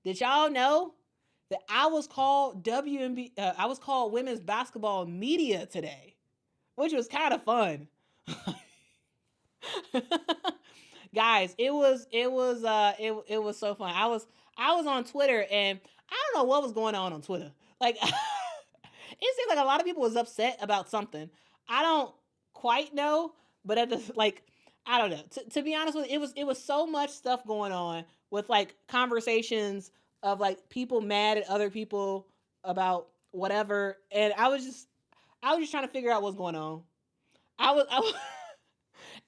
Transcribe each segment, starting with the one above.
Did y'all know that I was called WNBA? I was called women's basketball media today, which was kind of fun. Guys, it was so fun. I was on Twitter, and I don't know what was going on Twitter. Like it seems like a lot of people was upset about something. I don't quite know, but at the like I don't know. To be honest with you, it was so much stuff going on with like conversations of like people mad at other people about whatever, and I was just trying to figure out what's going on. I was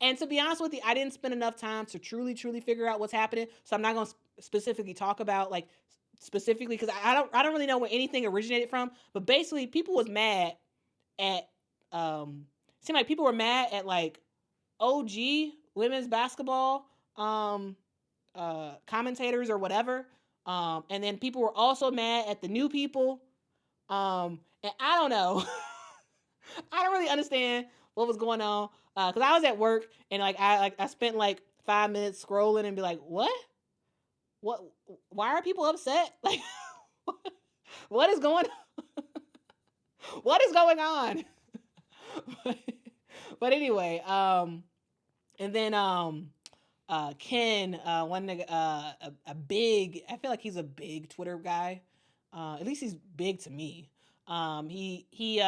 And to be honest with you, I didn't spend enough time to truly figure out what's happening. So I'm not going to specifically talk about like specifically because I don't really know where anything originated from. But basically, people was mad at seemed like people were mad at like OG women's basketball commentators or whatever. And then people were also mad at the new people. And I don't know. I don't really understand what was going on because I was at work and I spent like 5 minutes scrolling and be like, what, why are people upset? Like, what is going on? What is going on? But anyway, and then Ken, one nigga, a big, I feel like he's a big Twitter guy. At least he's big to me. He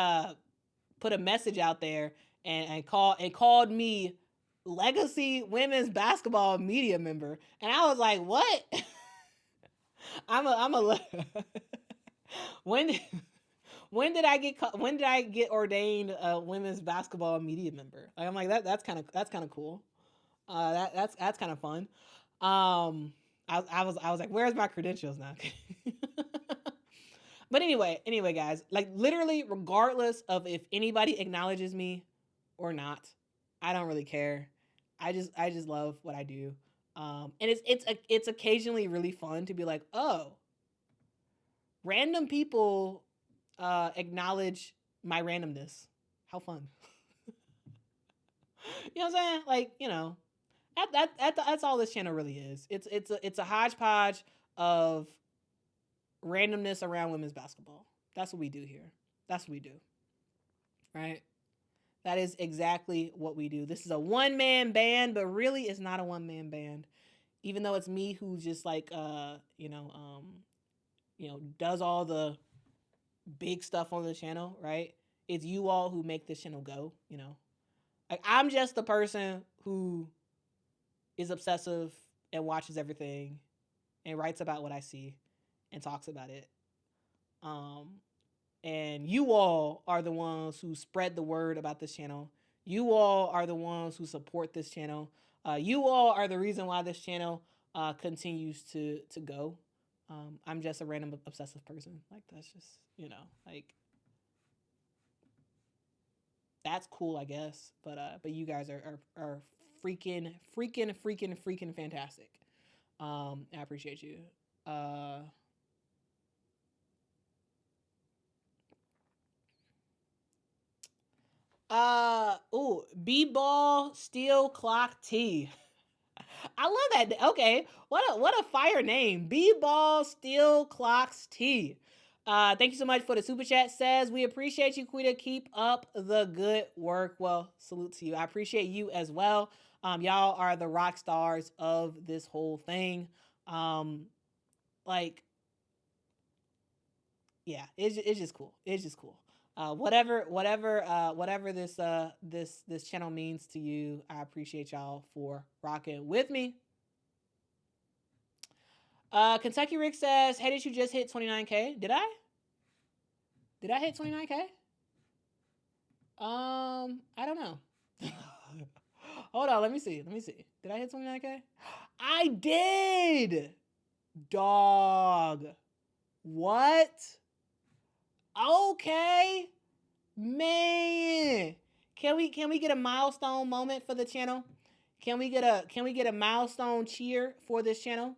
put a message out there and called me legacy women's basketball media member, and I was like, what? I'm a when when did I get ordained a women's basketball media member? Like, I'm like that's kind of cool. That's kind of fun. I was like, where's my credentials now? But anyway, guys, like literally, regardless of if anybody acknowledges me or not, I don't really care. I just love what I do. And it's occasionally really fun to be like, oh, random people acknowledge my randomness. How fun. You know what I'm saying? Like, that's all this channel really is. It's a hodgepodge of randomness around women's basketball. That's what we do here. That's what we do. Right? That is exactly what we do. This is a one-man band, but really it's not a one-man band. Even though it's me who just like does all the big stuff on the channel, right? It's you all who make this channel go, Like, I'm just the person who is obsessive and watches everything and writes about what I see and talks about it. And you all are the ones who spread the word about this channel. You all are the ones who support this channel. You all are the reason why this channel continues to go. I'm just a random obsessive person. Like, that's just, like, that's cool, I guess. But you guys are freaking fantastic. I appreciate you. B-ball steel clock T. I love that. Okay, what a fire name. B-ball steel clocks T. Thank you so much for the super chat. Says we appreciate you, Quita. Keep up the good work. Well, salute to you. I appreciate you as well. Y'all are the rock stars of this whole thing. Like, yeah, it's just cool. It's just cool. Whatever this channel means to you, I appreciate y'all for rocking with me. Kentucky Rick says, "Hey, did you just hit 29K? Did I? Did I hit 29K? I don't know. Hold on, let me see. Did I hit 29K? I did. Dog. What? Okay. Man. Can we get a milestone moment for the channel? Can we get a milestone cheer for this channel?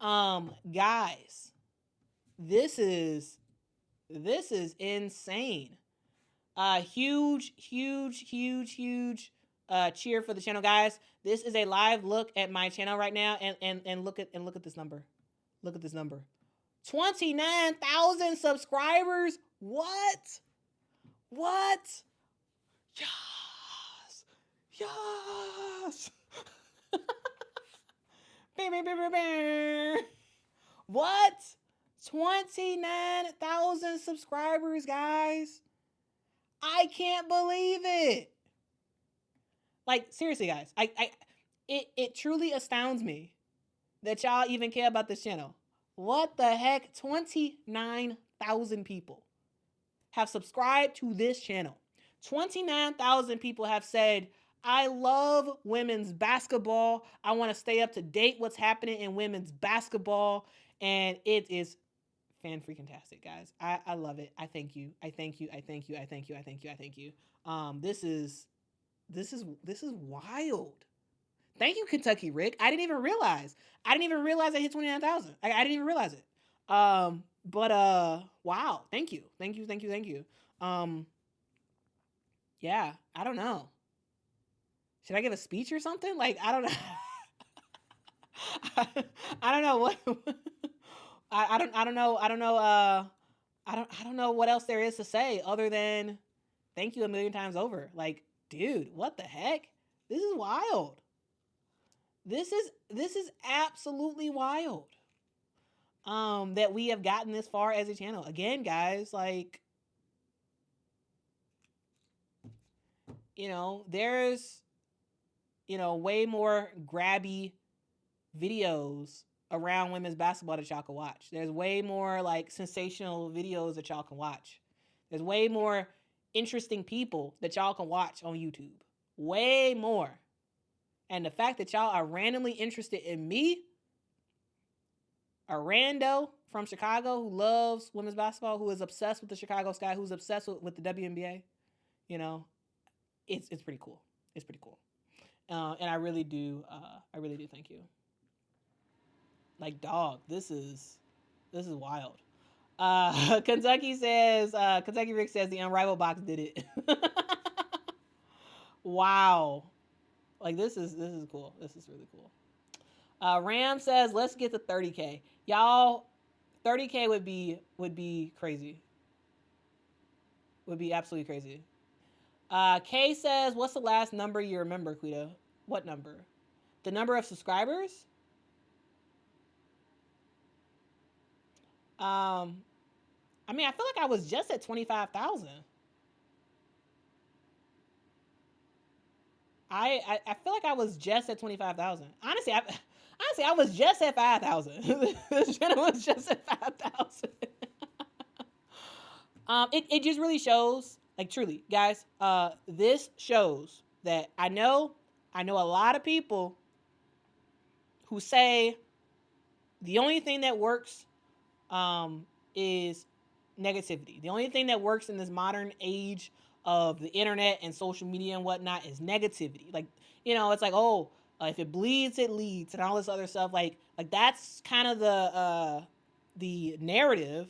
Guys, this is insane. Huge cheer for the channel, guys. This is a live look at my channel right now, and look at this number. Look at this number. 29,000 subscribers. What? Yes. Yes. What? 29,000 subscribers, guys. I can't believe it. Like, seriously, guys. It truly astounds me that y'all even care about this channel. What the heck? 29,000 people have subscribed to this channel. 29,000 people have said, I love women's basketball. I want to stay up to date what's happening in women's basketball. And it is fan-freaking-tastic, guys. I love it. I thank you. I thank you. I thank you. I thank you. I thank you. I thank you. This is wild. Thank you, Kentucky Rick. I didn't even realize I hit 29,000. I didn't even realize it. But wow. Thank you. Yeah, I don't know. Should I give a speech or something? Like, I don't know. I don't know what I don't know. I don't know what else there is to say other than thank you a million times over. Like, dude, what the heck? This is wild. This is absolutely wild. That we have gotten this far as a channel. Again, guys, like, there's, way more grabby videos around women's basketball that y'all can watch. There's way more, like, sensational videos that y'all can watch. There's way more interesting people that y'all can watch on YouTube. Way more. And the fact that y'all are randomly interested in me, a rando from Chicago who loves women's basketball, who is obsessed with the Chicago Sky, who's obsessed with the WNBA, it's pretty cool. It's pretty cool. And I really do thank you. Like, dog, this is wild. Kentucky Rick says the Unrivaled box did it. Wow. Like, this is cool. This is really cool. Ram says, let's get to 30K. Y'all, 30K would be crazy. Would be absolutely crazy. Kay says, what's the last number you remember, Quita? What number? The number of subscribers? I mean, I feel like I was just at 25,000. I feel like I was just at 25,000. Honestly, I was just at 5,000. This channel was just at 5,000. It just really shows, like, truly, guys, this shows that I know a lot of people who say the only thing that works is negativity. The only thing that works in this modern age of the internet and social media and whatnot is negativity. Like, it's like, oh, if it bleeds, it leads, and all this other stuff. Like that's kind of the narrative.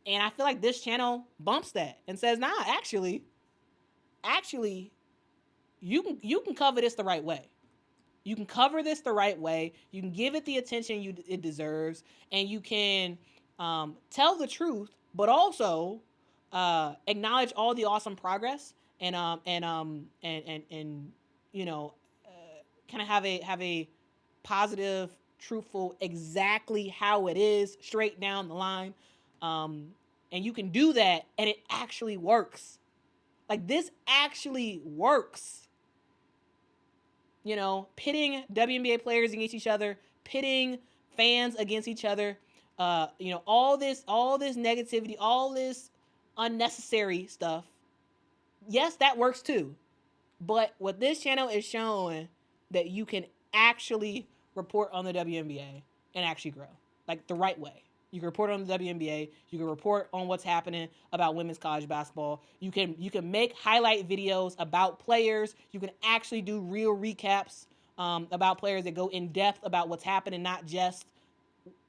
And I feel like this channel bumps that and says, nah, actually, you can cover this the right way. You can cover this the right way. You can give it the attention it deserves, and you can tell the truth, but also acknowledge all the awesome progress and kind of have a positive, truthful, exactly how it is, straight down the line. And you can do that, and it actually works. Like, this actually works. Pitting WNBA players against each other, pitting fans against each other, all this negativity, all this unnecessary stuff. Yes, that works too. But what this channel is showing, that you can actually report on the WNBA and actually grow, like, the right way. You can report on the WNBA. You can report on what's happening about women's college basketball. You can make highlight videos about players. You can actually do real recaps about players that go in depth about what's happening, not just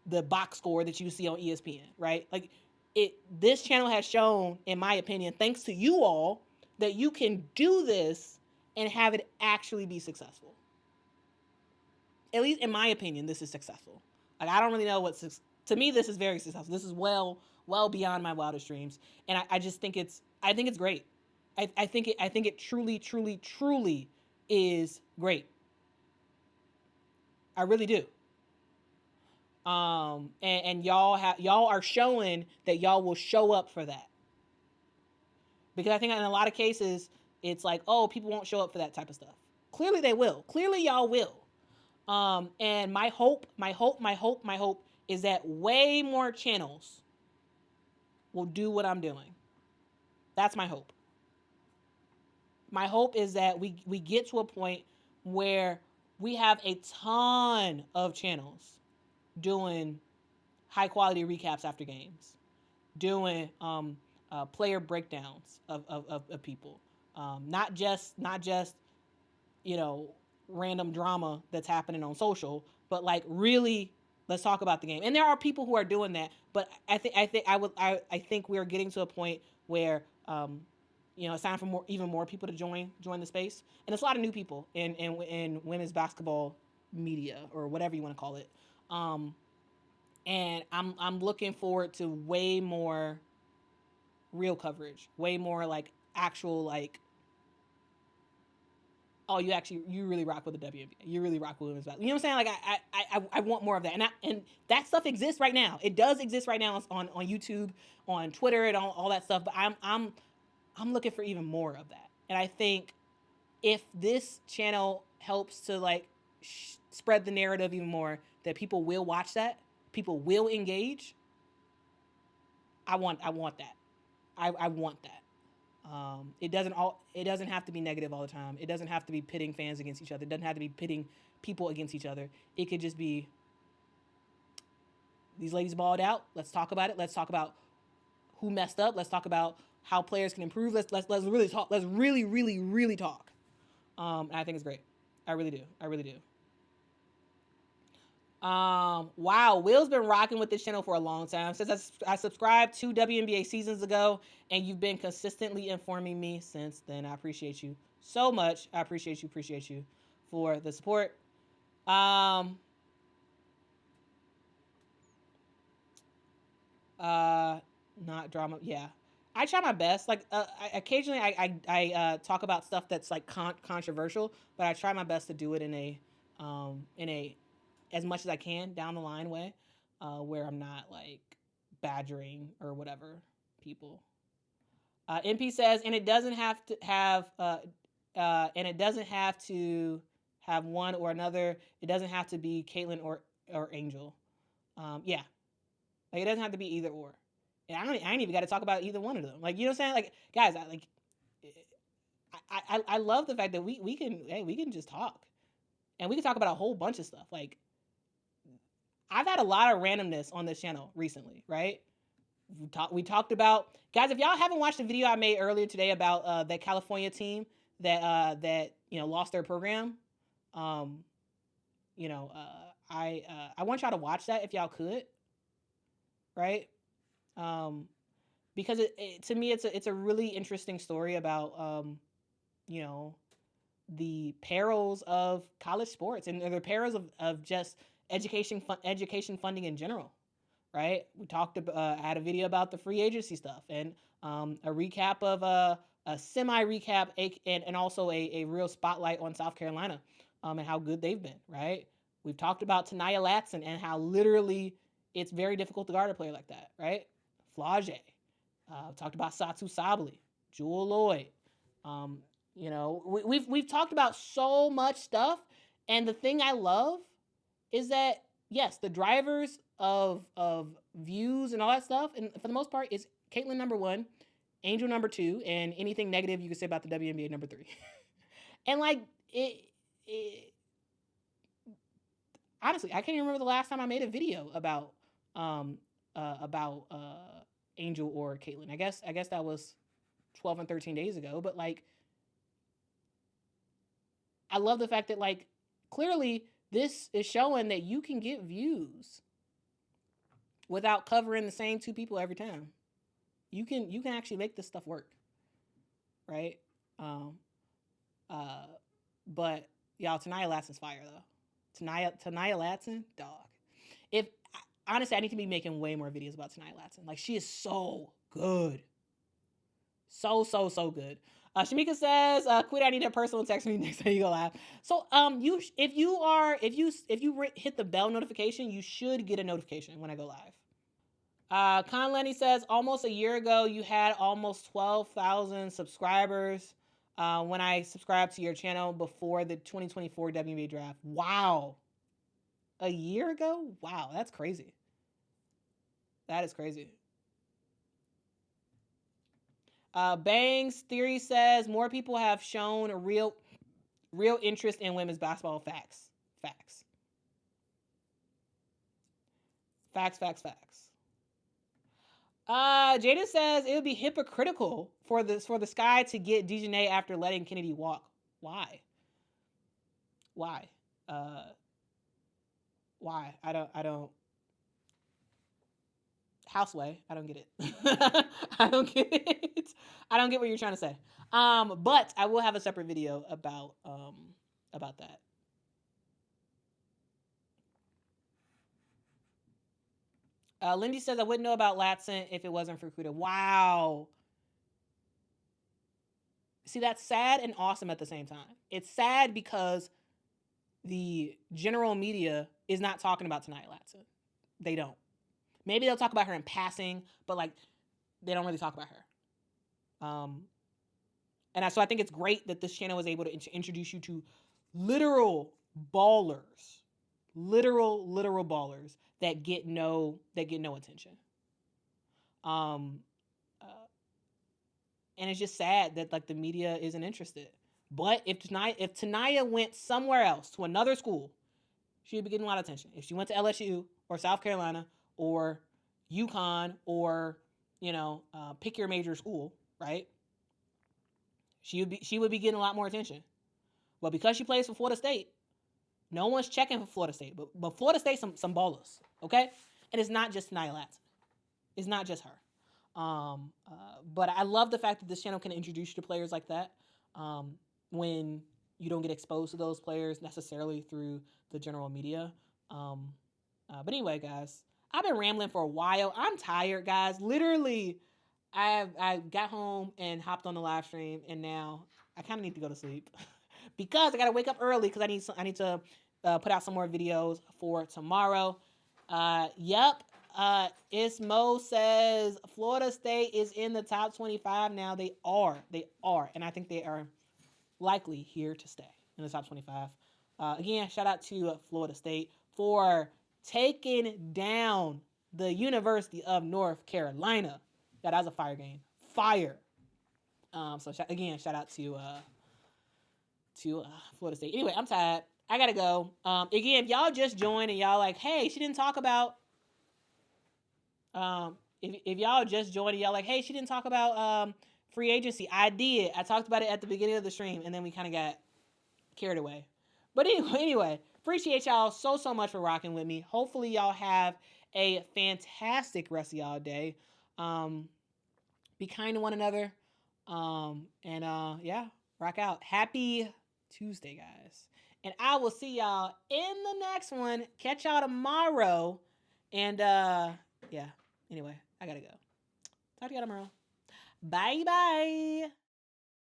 the box score that you see on ESPN, right? Like, this channel has shown, in my opinion, thanks to you all, that you can do this and have it actually be successful. At least in my opinion, this is successful. Like, I don't really know what To me, this is very successful. This is well beyond my wildest dreams, and I just think I think it's great. I think it truly is great. I really do. And y'all are showing that y'all will show up for that, because I think in a lot of cases it's like, oh, people won't show up for that type of stuff. Clearly they will. Clearly y'all will. And my hope is that way more channels will do what I'm doing. That's my hope. My hope is that we get to a point where we have a ton of channels doing high quality recaps after games, doing player breakdowns of people, not just you know, random drama that's happening on social, but like really, let's talk about the game. And there are people who are doing that, but I think we're getting to a point where it's time for even more people to join the space. And it's a lot of new people in women's basketball media, or whatever you want to call it. And I'm looking forward to way more real coverage, way more like actual like, oh, you really rock with the WNBA. You really rock with women's basketball. You know what I'm saying? Like I want more of that, and that stuff exists right now. It does exist right now on YouTube, on Twitter, and all that stuff. But I'm looking for even more of that. And I think if this channel helps to like spread the narrative even more, that people will watch that, people will engage. I want that. I want that. It doesn't have to be negative all the time. It doesn't have to be pitting fans against each other. It doesn't have to be pitting people against each other. It could just be, these ladies balled out. Let's talk about it. Let's talk about who messed up. Let's talk about how players can improve. Let's really talk. Let's really talk. And I think it's great. I really do. Wow, Will's been rocking with this channel for a long time. Since I subscribed 2 WNBA seasons ago, and you've been consistently informing me since then. I appreciate you so much. I appreciate you for the support. Not drama. Yeah, I try my best. Like occasionally, I talk about stuff that's like controversial, but I try my best to do it in a as much as I can down the line way, where I'm not like badgering or whatever people. MP says, and it doesn't have to have, one or another. It doesn't have to be Caitlyn or Angel. Yeah, like it doesn't have to be either or. And I ain't even got to talk about either one of them. Like, you know what I'm saying? Like, guys, I love the fact that we can just talk, and we can talk about a whole bunch of stuff. Like, I've had a lot of randomness on this channel recently, right? We talked about, guys, if y'all haven't watched the video I made earlier today about that California team that lost their program, I want y'all to watch that if y'all could, right? Because to me it's a really interesting story about the perils of college sports and the perils of just education funding in general, right? We talked about, I had a video about the free agency stuff, and a recap of a semi recap, and also a real spotlight on South Carolina, and how good they've been, right? We've talked about Tanaya Latson and how literally it's very difficult to guard a player like that, right? Flage. Talked about Satu Sabali, Jewel Lloyd. We've talked about so much stuff, and the thing I love is that, yes, the drivers of views and all that stuff, and for the most part, is Caitlyn number 1, Angel number 2, and anything negative you could say about the WNBA number 3. And like it honestly, I can't even remember the last time I made a video about Angel or Caitlyn. I guess that was 12 and 13 days ago. But like, I love the fact that like clearly this is showing that you can get views without covering the same 2 people every time. You can actually make this stuff work, right? But y'all, Tanaya Latson's fire though. Tanaya Latson, dog. If honestly, I need to be making way more videos about Tania Latson. Like, she is so good. So good. Shamika says, "Quit. I need a personal text me next time you go live." So, if you hit the bell notification, you should get a notification when I go live. Con Lenny says, almost a year ago, you had almost 12,000 subscribers. When I subscribed to your channel before the 2024 WNBA draft. Wow. A year ago? Wow, that's crazy. That is crazy. Bangs Theory says more people have shown a real interest in women's basketball. Facts. Jada says it would be hypocritical for the Sky to get Dejanay after letting Kennedy walk. Why? Why? I don't. Houseway. I don't get it. I don't get it. I don't get what you're trying to say. But I will have a separate video about that. Lindy says I wouldn't know about Latson if it wasn't for Quita. Wow. See, that's sad and awesome at the same time. It's sad because the general media is not talking about Tania Latson. They don't. Maybe they'll talk about her in passing, but like they don't really talk about her. So I think it's great that this channel was able to introduce you to literal ballers, literal ballers that get no attention. And it's just sad that like the media isn't interested. But if Tania went somewhere else to another school, she would be getting a lot of attention. If she went to LSU or South Carolina or UConn or pick your major school, right? She would be getting a lot more attention. But because she plays for Florida State, no one's checking for Florida State. But Florida State some ballers, okay? And it's not just Tania Latson. It's not just her. But I love the fact that this channel can introduce you to players like that when you don't get exposed to those players necessarily through the general media. But anyway, guys, I've been rambling for a while. I'm tired, guys. Literally, I got home and hopped on the live stream, and now I kind of need to go to sleep because I got to wake up early because I need to put out some more videos for tomorrow. Yep. Ismo says Florida State is in the top 25 now. They are, and I think they are likely here to stay in the top 25. Again, shout out to Florida State for taking down the University of North Carolina. That was a fire game. Fire. Again, shout out to Florida State. Anyway, I'm tired. I gotta go. Again, if y'all just joined and y'all like, hey, she didn't talk about. If y'all just joined and y'all like, hey, she didn't talk about free agency. I did. I talked about it at the beginning of the stream, and then we kind of got carried away. But anyway, appreciate y'all so much for rocking with me. Hopefully y'all have a fantastic rest of y'all day. Be kind to one another. Yeah, rock out. Happy Tuesday, guys. And I will see y'all in the next one. Catch y'all tomorrow. And yeah, anyway, I gotta go. Talk to y'all tomorrow. Bye.